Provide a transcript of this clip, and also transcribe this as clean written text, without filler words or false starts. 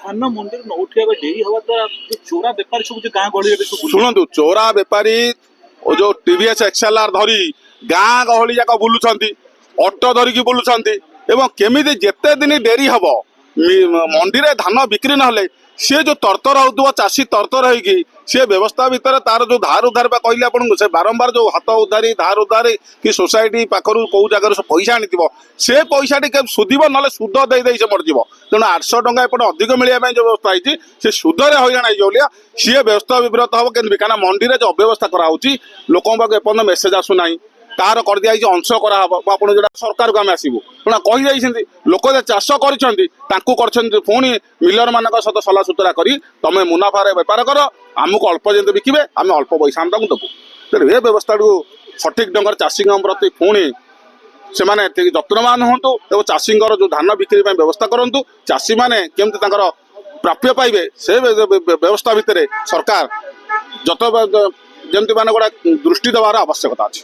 ଧାନ ମଣ୍ଡିରୁ ନ ଉଠିବା ଡେରି ହବା ଦ୍ୱାରା ଚୋରା ବେପାରୀ ସବୁ ଗାଁ ଗହଳିରେ ଶୁଣନ୍ତୁ ଚୋରା ବେପାରୀ ଯୋଉ টিভিএস XLR ଧରି ଗାଁ ଗହଳି ଯାକ ବୁଲୁଛନ୍ତି, ଅଟୋ ଧରିକି ବୁଲୁଛନ୍ତି ଏବଂ କେମିତି ଯେତେ ଦିନ ଡେରି ହବ ମଣ୍ଡିରେ ଧାନ ବିକ୍ରି ନହେଲେ ସିଏ ଯୋଉ ତରତର ହଉଥିବ ଚାଷୀ ତରତର ହେଇକି ସିଏ ବ୍ୟବସ୍ଥା ଭିତରେ ତାର ଯୋଉ ଧାର ଉଧାର ବା କହିଲେ ଆପଣଙ୍କୁ ସେ ବାରମ୍ବାର ଯୋଉ ହାତ ଉଧାରି ଧାର ଉଧାରି କି ସୋସାଇଟି ପାଖରୁ କୋଉ ଜାଗାରୁ ପଇସା ଆଣିଥିବ ସେ ପଇସାଟି ସୁଧିବ ନହେଲେ ସୁଧ ଦେଇ ସେ ମରିଯିବ। ତେଣୁ 800 ଟଙ୍କା ଏପଟେ ଅଧିକ ମିଳିବା ପାଇଁ ଯୋଉ ବ୍ୟବସ୍ଥା ହେଇଛି ସେ ସୁଧରେ ହଇରାଣ ହେଇଯିବ ଭଳିଆ ସିଏ ବ୍ୟବସ୍ଥା ବିବ୍ରତ ହବ କେମିତି, କାରଣ ମଣ୍ଡିରେ ଯୋଉ ଅବ୍ୟବସ୍ଥା କରାହଉଛି ଲୋକଙ୍କ ପାଖକୁ ଏପର୍ଯ୍ୟନ୍ତ ମେସେଜ ଆସୁନାହିଁ। ତାର କରିଦିଆଯାଇଛି ଅଂଶ କରାହବ ଆପଣ ଯୋଉଟା ସରକାରକୁ ଆମେ ଆସିବୁ ତେଣୁ କହିଯାଇଛନ୍ତି ଲୋକ ଯେ ଚାଷ କରିଛନ୍ତି ତାଙ୍କୁ କରିଛନ୍ତି ପୁଣି ମିଲର ମାନଙ୍କ ସହିତ ସଲାସୁତରା କରି ତମେ ମୁନାଫାରେ ବେପାର କର ଆମକୁ ଅଳ୍ପ ଯେମିତି ବିକିବେ ଆମେ ଅଳ୍ପ ପଇସା ଆମେ ତାଙ୍କୁ ଦେବୁ। ତେଣୁ ଏ ବ୍ୟବସ୍ଥାକୁ ସଠିକ ଢଙ୍ଗରେ ଚାଷୀଙ୍କ ପ୍ରତି ପୁଣି ସେମାନେ ଯତ୍ନବାନ ହୁଅନ୍ତୁ ଏବଂ ଚାଷୀଙ୍କର ଯୋଉ ଧାନ ବିକ୍ରି ପାଇଁ ବ୍ୟବସ୍ଥା କରନ୍ତୁ, ଚାଷୀମାନେ କେମିତି ତାଙ୍କର ପ୍ରାପ୍ୟ ପାଇବେ ସେ ବ୍ୟବସ୍ଥା ଭିତରେ ସରକାର ଯେମିତି ମାନେ ଗୋଟେ ଦୃଷ୍ଟି ଦେବାର ଆବଶ୍ୟକତା ଅଛି।